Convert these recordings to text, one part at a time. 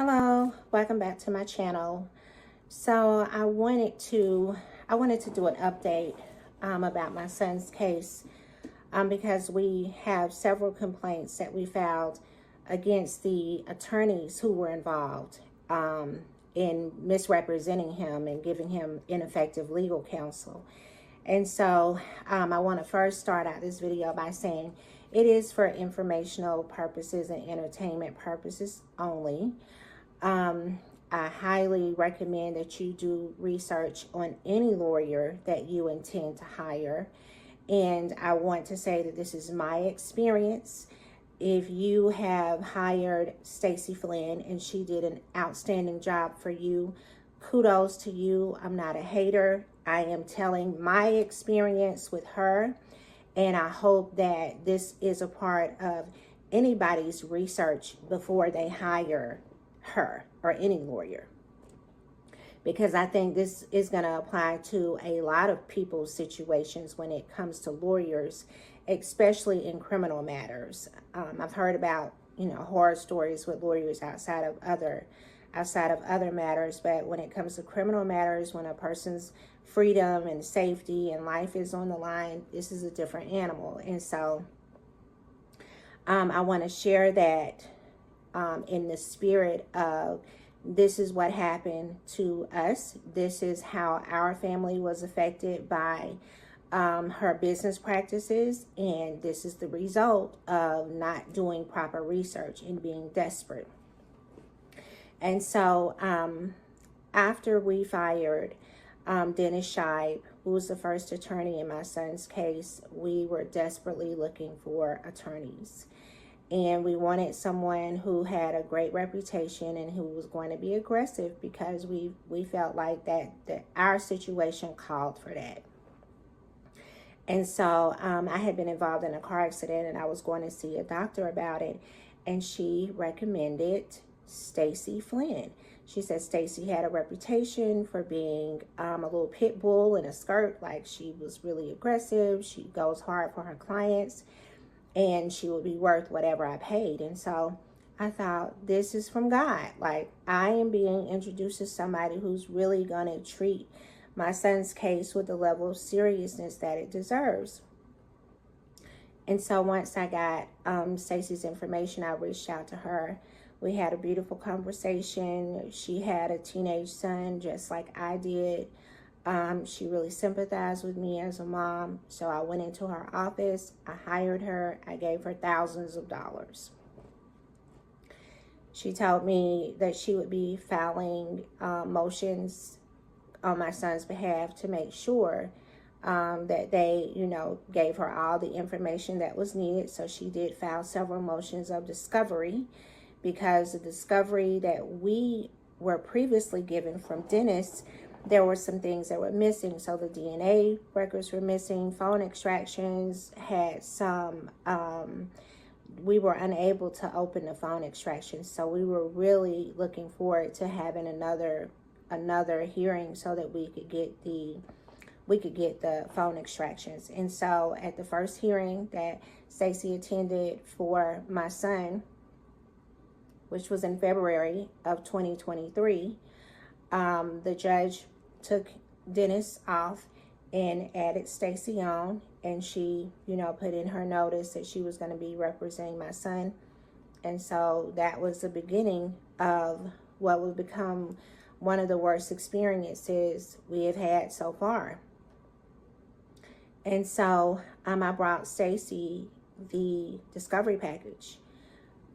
Hello, welcome back to my channel. So I wanted to do an update about my son's case because we have several complaints that we filed against the attorneys who were involved in misrepresenting him and giving him ineffective legal counsel. And so I want to first start out this video by saying it is for informational purposes and entertainment purposes only. I highly recommend that you do research on any lawyer that you intend to hire. And I want to say that this is my experience. If you have hired Stacey Flynn and she did an outstanding job for you, kudos to you. I'm not a hater. I am telling my experience with her. And I hope that this is a part of anybody's research before they hire her or any lawyer, because I think this is going to apply to a lot of people's situations when it comes to lawyers, especially in criminal matters. I've heard about horror stories with lawyers outside of other matters, but when it comes to criminal matters, when a person's freedom and safety and life is on the line, this is a different animal. And so I want to share that in the spirit of this is what happened to us. This is how our family was affected by her business practices. And this is the result of not doing proper research and being desperate. And so after we fired Dennis Scheib, who was the first attorney in my son's case, we were desperately looking for attorneys. And we wanted someone who had a great reputation and who was going to be aggressive, because we felt like that our situation called for that. And so I had been involved in a car accident and I was going to see a doctor about it. And she recommended Stacey Flynn. She said Stacey had a reputation for being a little pit bull in a skirt. Like, she was really aggressive. She goes hard for her clients. And she would be worth whatever I paid. And so I thought, this is from God. Like, I am being introduced to somebody who's really going to treat my son's case with the level of seriousness that it deserves. And so once I got Stacey's information, I reached out to her. We had a beautiful conversation. She had a teenage son just like I did. She really sympathized with me as a mom. So I went into her office, I hired her, I gave her thousands of dollars. She told me that she would be filing motions on my son's behalf to make sure that they, gave her all the information that was needed. So she did file several motions of discovery, because the discovery that we were previously given from Dennis, there were some things that were missing. So the DNA records were missing, phone extractions had some, we were unable to open the phone extractions. So we were really looking forward to having another hearing so that we could get the phone extractions. And so at the first hearing that Stacey attended for my son, which was in February of 2023, the judge took Dennis off and added Stacey on, and she, put in her notice that she was going to be representing my son. And so that was the beginning of what would become one of the worst experiences we have had so far. And so I brought Stacey the discovery package.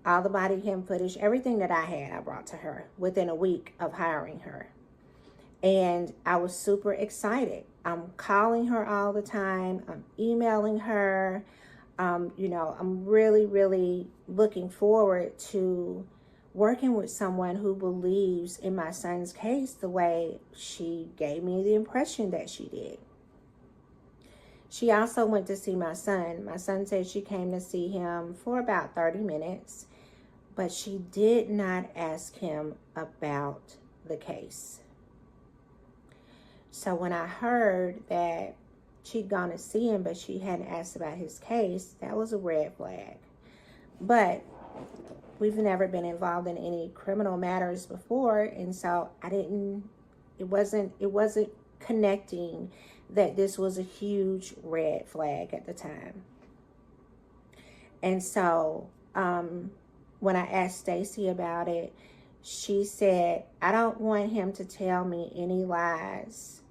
All the body cam footage, everything that I had, I brought to her within a week of hiring her. And I was super excited. I'm calling her all the time. I'm emailing her. I'm really, really looking forward to working with someone who believes in my son's case the way she gave me the impression that she did. She also went to see my son. My son said she came to see him for about 30 minutes, but she did not ask him about the case. So when I heard that she'd gone to see him, but she hadn't asked about his case, that was a red flag. But we've never been involved in any criminal matters before, and so it wasn't connecting that this was a huge red flag at the time. And so when I asked Stacey about it, she said, I don't want him to tell me any lies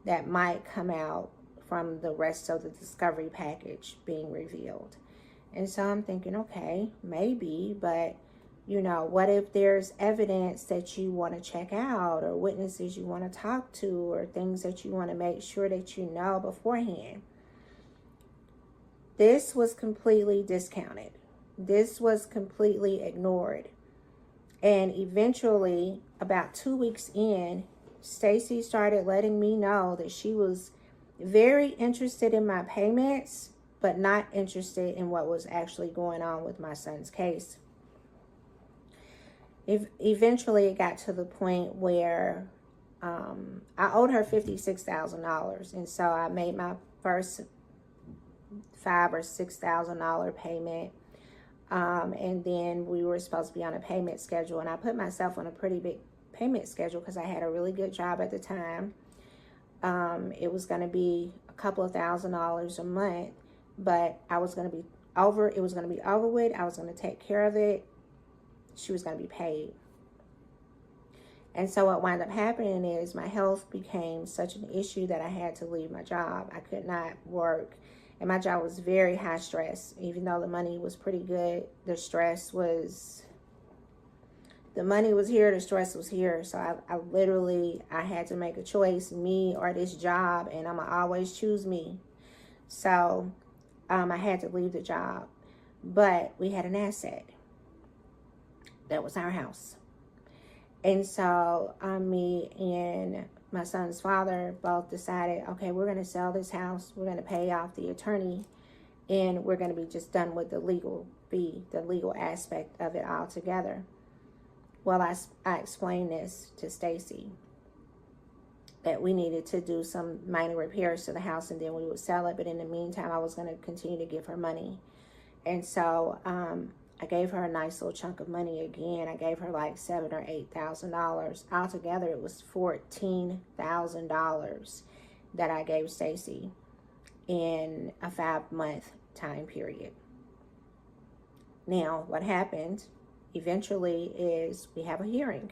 that might come out from the rest of the discovery package being revealed. And so I'm thinking, okay, maybe, but what if there's evidence that you want to check out, or witnesses you want to talk to, or things that you want to make sure that you know beforehand? This was completely discounted. This was completely ignored. And eventually, about 2 weeks in, Stacey started letting me know that she was very interested in my payments, but not interested in what was actually going on with my son's case. Eventually, it got to the point where I owed her $56,000, and so I made my first $5,000 or $6,000 payment, and then we were supposed to be on a payment schedule, and I put myself on a pretty big payment schedule because I had a really good job at the time. It was going to be a couple of $1,000s a month, but I was going to be over. It was going to be over with. I was going to take care of it. She was going to be paid. And so what wound up happening is my health became such an issue that I had to leave my job. I could not work. And my job was very high stress. Even though the money was pretty good, the money was here, the stress was here. So I had to make a choice, me or this job, and I'm going to always choose me. So I had to leave the job. But we had an asset. That was our house. And so me and my son's father both decided, okay, we're going to sell this house. We're going to pay off the attorney, and we're going to be just done with the legal fee, the legal aspect of it altogether. Well, I explained this to Stacey, that we needed to do some minor repairs to the house, and then we would sell it. But in the meantime, I was going to continue to give her money. And so I gave her a nice little chunk of money again. I gave her like $7,000 or $8,000. Altogether, it was $14,000 that I gave Stacey in a 5-month time period. Now, what happened eventually is we have a hearing.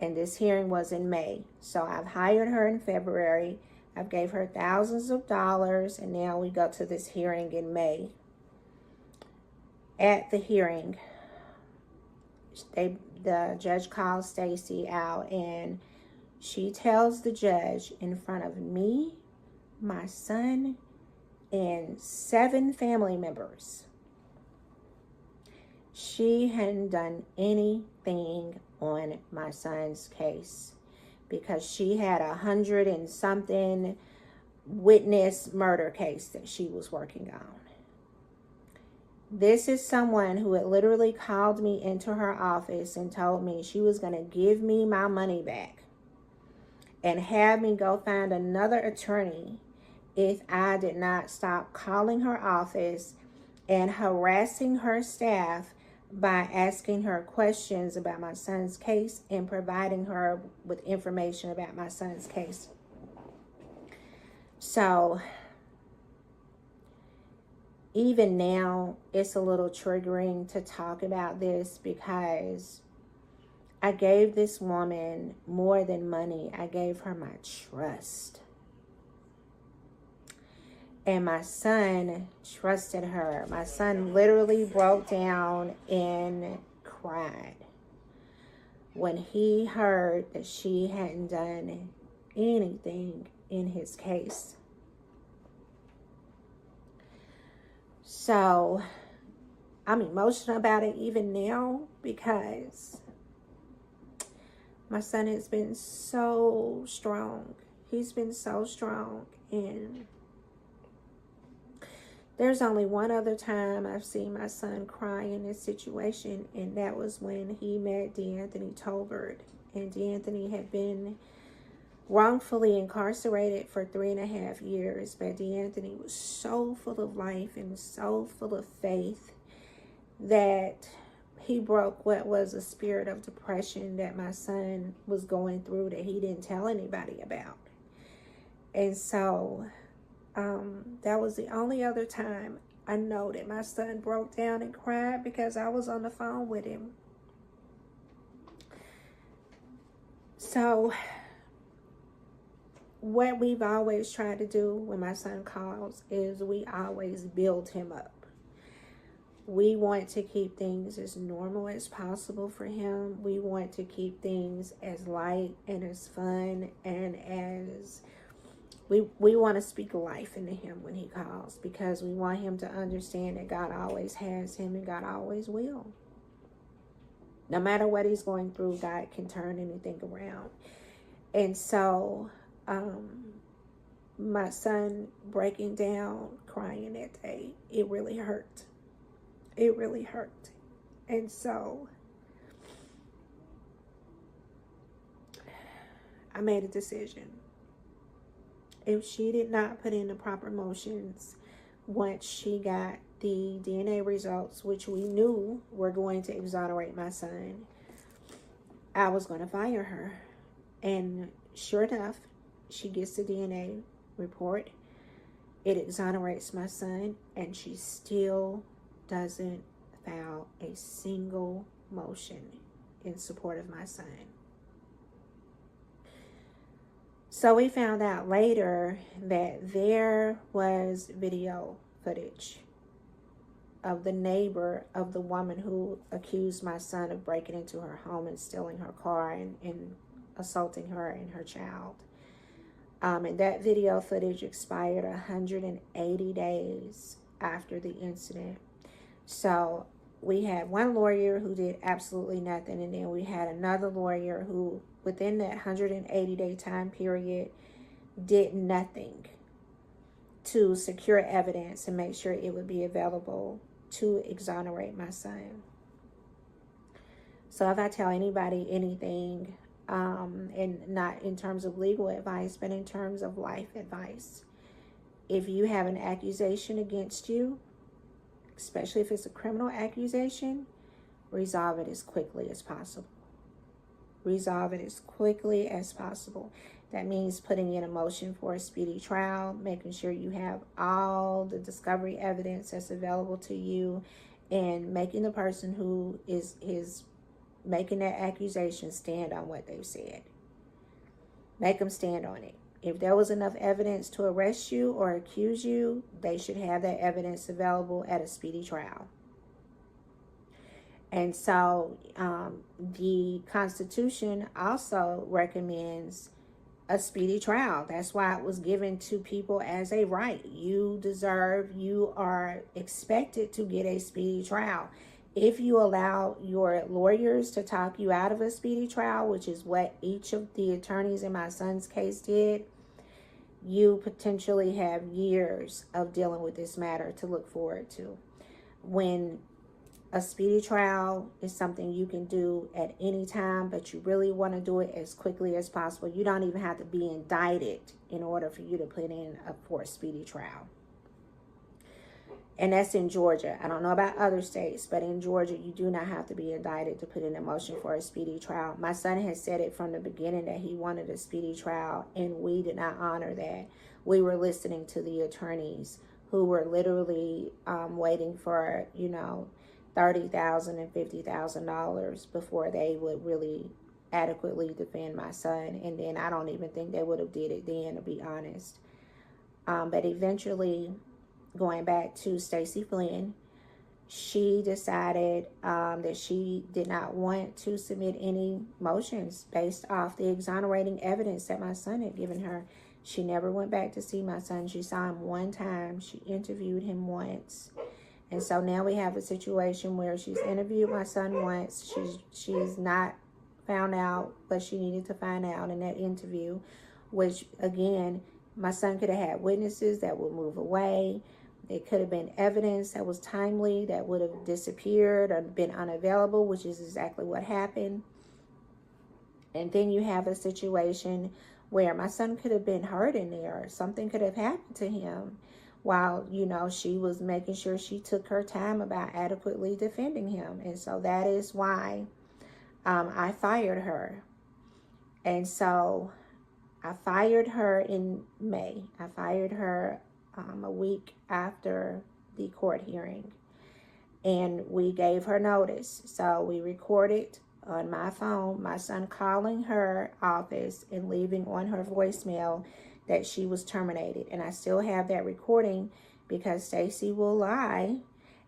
And this hearing was in May. So I've hired her in February. I've gave her thousands of dollars. And now we go to this hearing in May. At the hearing, the judge calls Stacey out, and she tells the judge in front of me, my son, and 7 family members, she hadn't done anything on my son's case because she had 100 and something witness murder case that she was working on. This is someone who had literally called me into her office and told me she was going to give me my money back and have me go find another attorney if I did not stop calling her office and harassing her staff by asking her questions about my son's case and providing her with information about my son's case. So even now, it's a little triggering to talk about this because I gave this woman more than money. I gave her my trust. And my son trusted her. My son literally broke down and cried when he heard that she hadn't done anything in his case. So I'm emotional about it even now because my son has been so strong. He's been so strong. And there's only one other time I've seen my son cry in this situation, and that was when he met DeAnthony Tolbert. And DeAnthony had been wrongfully incarcerated for 3.5 years, but DeAnthony was so full of life and so full of faith that he broke what was a spirit of depression that my son was going through that he didn't tell anybody about. And so that was the only other time I know that my son broke down and cried, because I was on the phone with him. So what we've always tried to do when my son calls is we always build him up. We want to keep things as normal as possible for him. We want to keep things as light and as fun, and as we want to speak life into him when he calls, because we want him to understand that God always has him and God always will. No matter what he's going through, God can turn anything around. And so my son breaking down, crying that day, it really hurt. It really hurt. And so I made a decision. If she did not put in the proper motions once she got the DNA results, which we knew were going to exonerate my son, I was going to fire her. And sure enough, she gets the DNA report. It exonerates my son, and she still doesn't file a single motion in support of my son. So we found out later that there was video footage of the neighbor of the woman who accused my son of breaking into her home and stealing her car and assaulting her and her child. And that video footage expired 180 days after the incident. So we had one lawyer who did absolutely nothing, and then we had another lawyer who, within that 180-day time period, did nothing to secure evidence and make sure it would be available to exonerate my son. So if I tell anybody anything, and not in terms of legal advice, but in terms of life advice, if you have an accusation against you, especially if it's a criminal accusation, resolve it as quickly as possible. Resolve it as quickly as possible. That means putting in a motion for a speedy trial, making sure you have all the discovery evidence that's available to you, and making the person who is making that accusation stand on what they've said. Make them stand on it. If there was enough evidence to arrest you or accuse you, they should have that evidence available at a speedy trial. And so the Constitution also recommends a speedy trial. That's why it was given to people as a right. You are expected to get a speedy trial. If you allow your lawyers to talk you out of a speedy trial, which is what each of the attorneys in my son's case did, you potentially have years of dealing with this matter to look forward to. When a speedy trial is something you can do at any time, but you really want to do it as quickly as possible. You don't even have to be indicted in order for you to put in for a speedy trial. And that's in Georgia. I don't know about other states, but in Georgia, you do not have to be indicted to put in a motion for a speedy trial. My son has said it from the beginning that he wanted a speedy trial, and we did not honor that. We were listening to the attorneys who were literally waiting for, $30,000 and $50,000 before they would really adequately defend my son. And then I don't even think they would have did it then, to be honest. But eventually, going back to Stacey Flynn, she decided that she did not want to submit any motions based off the exonerating evidence that my son had given her. She never went back to see my son. She saw him one time. She interviewed him once. And so now we have a situation where she's interviewed my son once. She's not found out what she needed to find out in that interview, which, again, my son could have had witnesses that would move away. It could have been evidence that was timely that would have disappeared or been unavailable, which is exactly what happened. And then you have a situation where my son could have been hurt in there. Something could have happened to him while, you know, she was making sure she took her time about adequately defending him. And so that is why I fired her. And so I fired her in May. I fired her a week after the court hearing. And we gave her notice. So we recorded on my phone my son calling her office and leaving on her voicemail that she was terminated. And I still have that recording because Stacey will lie,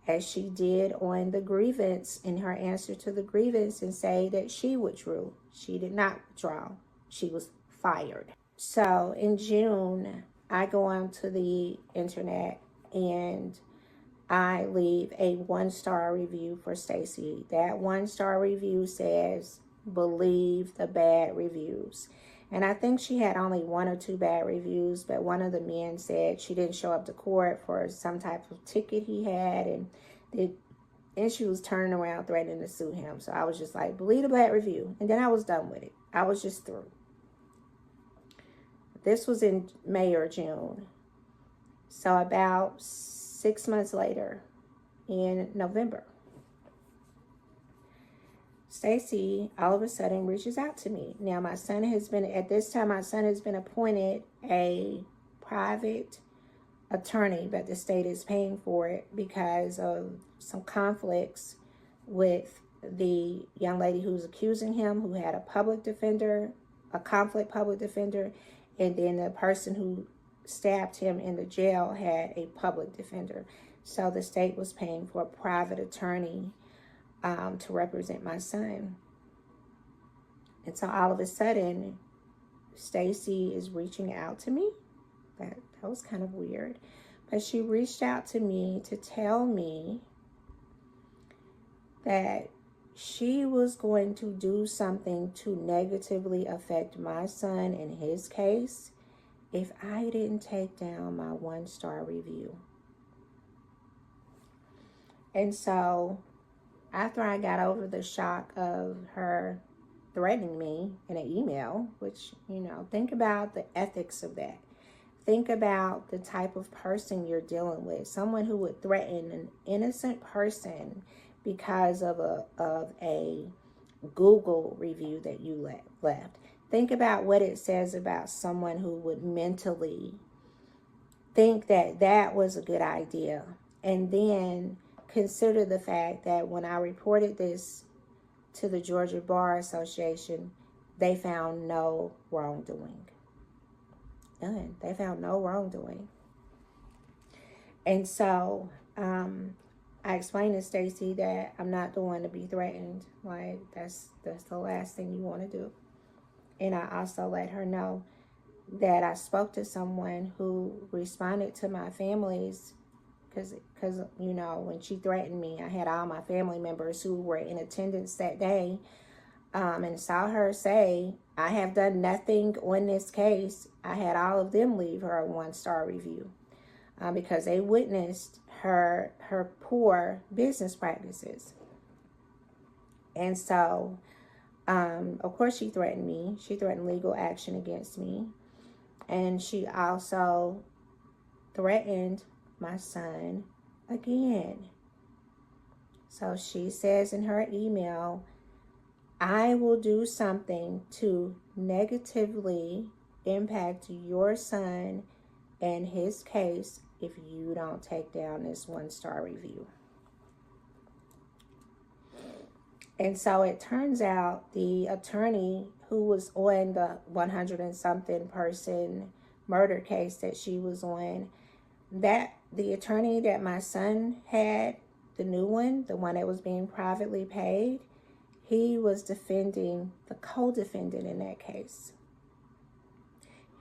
as she did on the grievance, in her answer to the grievance, and say that she withdrew. She did not withdraw. She was fired. So in June, I go onto the internet and I leave a 1-star review for Stacey. That 1-star review says, believe the bad reviews. And I think she had only 1 or 2 bad reviews, but one of the men said she didn't show up to court for some type of ticket he had, and she was turning around threatening to sue him. So I was just like, believe the bad review. And then I was done with it. I was just through. This was in May or June. So about 6 months later, in November, Stacey all of a sudden reaches out to me. Now, my son has been, at this time, my son has been appointed a private attorney, but the state is paying for it because of some conflicts with the young lady who's accusing him, who had a public defender, a conflict public defender, and then the person who stabbed him in the jail had a public defender. So the state was paying for a private attorney to represent my son. And so all of a sudden, Stacey is reaching out to me. That was kind of weird. But she reached out to me to tell me that she was going to do something to negatively affect my son in his case if I didn't take down my 1-star review. And so after I got over the shock of her threatening me in an email, which, you know, think about the ethics of that. Think about the type of person you're dealing with. Someone who would threaten an innocent person because of a Google review that you left. Think about what it says about someone who would mentally think that that was a good idea. And then consider the fact that when I reported this to the Georgia Bar Association, they found no wrongdoing. None. They found no wrongdoing. And so I explained to Stacey that I'm not the one to be threatened. Like, that's the last thing you want to do. And I also let her know that I spoke to someone who responded to my family's, because you know, when she threatened me, I had all my family members who were in attendance that day, and saw her say, I have done nothing on this case. I had all of them leave her a 1-star review because they witnessed her poor business practices. And so, of course, she threatened me. She threatened legal action against me. And she also threatened my son again. So she says in her email, I will do something to negatively impact your son and his case if you don't take down this 1-star review. And so it turns out the attorney who was on the 100 and something person murder case that she was on, that the attorney that my son had, the new one, the one that was being privately paid, he was defending the co-defendant in that case.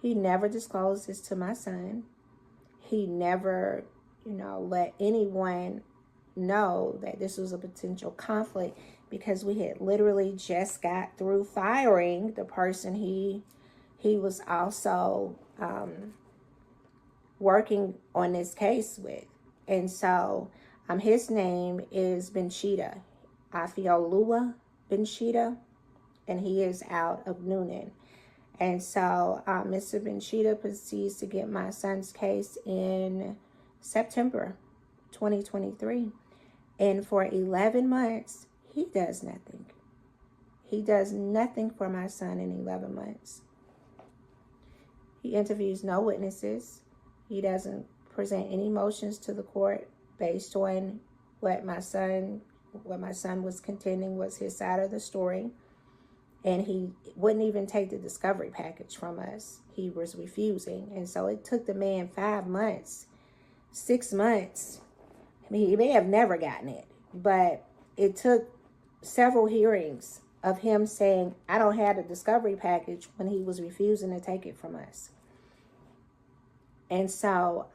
He never disclosed this to my son. He never, let anyone know that this was a potential conflict, because we had literally just got through firing the person he was also working on this case with. And so his name is Benchita, Afiolua Benchita, and he is out of Newnan. And so Mr. Benchita proceeds to get my son's case in September 2023. And for 11 months, he does nothing. He does nothing for my son in 11 months. He interviews no witnesses. He doesn't present any motions to the court based on what my son was contending was his side of the story. And he wouldn't even take the discovery package from us. He was refusing. And so it took the man 5 months, 6 months. I mean, he may have never gotten it, but it took several hearings of him saying, I don't have the discovery package, when he was refusing to take it from us. And so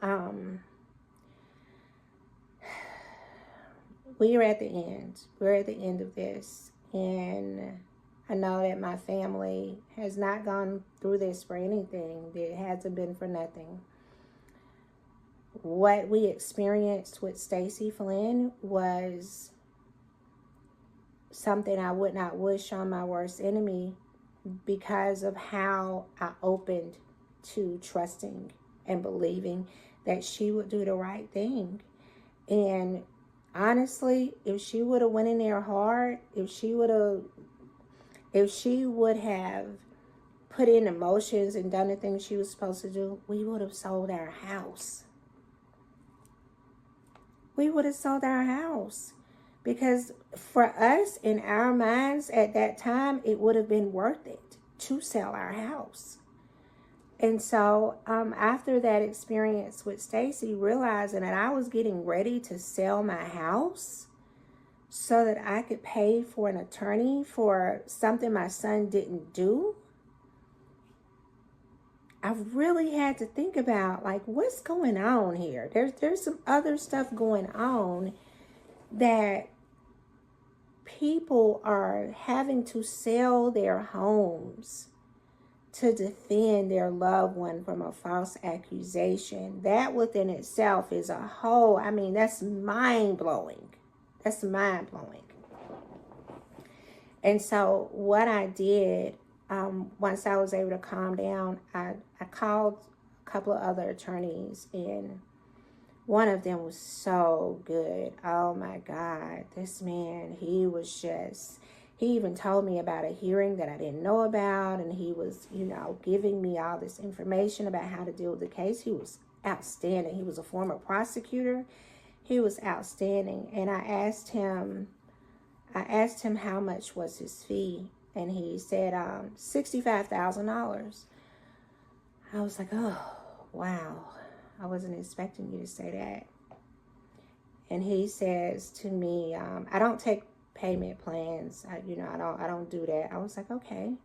we are at the end. We're at the end of this. And I know that my family has not gone through this for anything. It hasn't been for nothing. What we experienced with Stacey Flynn was something I would not wish on my worst enemy, because of how I opened to trusting and believing that she would do the right thing. And honestly, if she would have went in there hard, if she would have put in emotions and done the things she was supposed to do, we would have sold our house. We would have sold our house. Because for us, in our minds at that time, it would have been worth it to sell our house. And so after that experience with Stacey, realizing that I was getting ready to sell my house so that I could pay for an attorney for something my son didn't do, I really had to think about, like, what's going on here? There's some other stuff going on, that people are having to sell their homes to defend their loved one from a false accusation. That within itself is a whole, I mean, that's mind-blowing. That's mind-blowing. And so what I did, once I was able to calm down, I called a couple of other attorneys, and one of them was so good. Oh my God, this man, he even told me about a hearing that I didn't know about, and he was, giving me all this information about how to deal with the case. He was outstanding. He was a former prosecutor. He was outstanding. And I asked him how much was his fee, and he said $65,000. I was like, oh, wow. I wasn't expecting you to say that. And he says to me, I don't take payment plans. I don't do that. I was like, okay.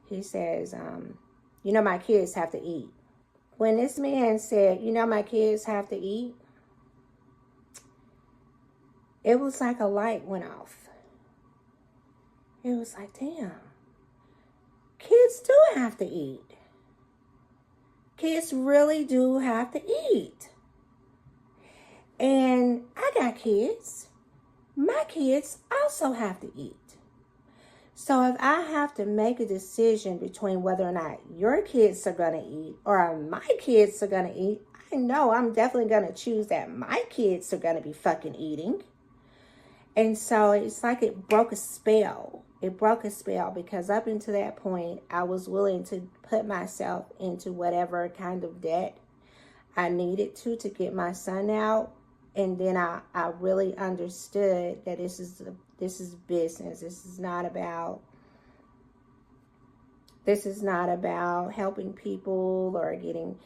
He says, my kids have to eat. When this man said, my kids have to eat, it was like a light went off. It was like, damn, kids do have to eat. Kids really do have to eat. And I got kids. My kids also have to eat. So if I have to make a decision between whether or not your kids are going to eat or my kids are going to eat, I know I'm definitely going to choose that my kids are going to be fucking eating. And so it's like it broke a spell. It broke a spell, because up until that point, I was willing to put myself into whatever kind of debt I needed to get my son out. And then I really understood that this is business. This is not about helping people or getting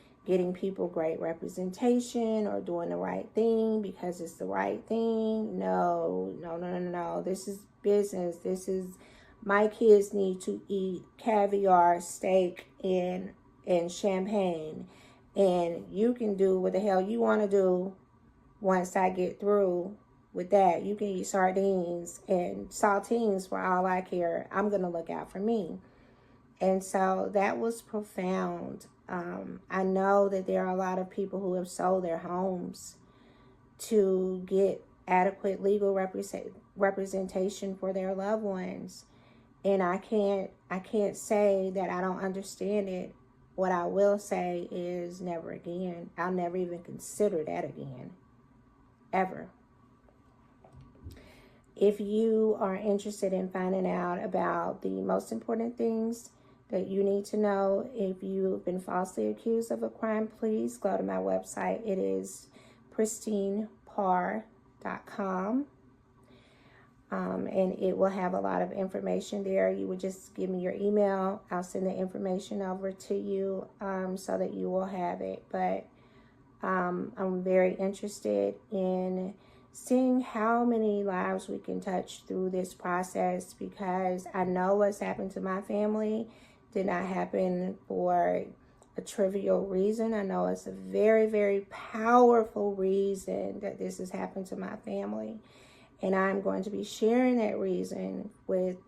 people great representation or doing the right thing because it's the right thing. No. This is business. This is, my kids need to eat caviar, steak, and champagne. And you can do what the hell you want to do once I get through with that. You can eat sardines and saltines for all I care. I'm going to look out for me. And so that was profound. I know that there are a lot of people who have sold their homes to get adequate legal representation for their loved ones. And I can't say that I don't understand it what I will say is never again. I'll never even consider that again. Ever. If you are interested in finding out about the most important things that you need to know, if you've been falsely accused of a crime, please go to my website. It is pristinepar.com. And it will have a lot of information there. You would just give me your email. I'll send the information over to you so that you will have it. But I'm very interested in seeing how many lives we can touch through this process, because I know what's happened to my family did not happen for a trivial reason. I know it's a very, very powerful reason that this has happened to my family. And I'm going to be sharing that reason with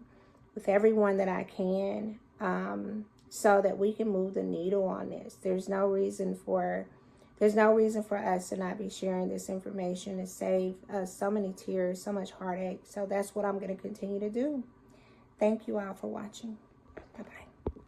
everyone that I can, so that we can move the needle on this. There's no reason for us to not be sharing this information to save us so many tears, so much heartache. So that's what I'm going to continue to do. Thank you all for watching. Bye-bye.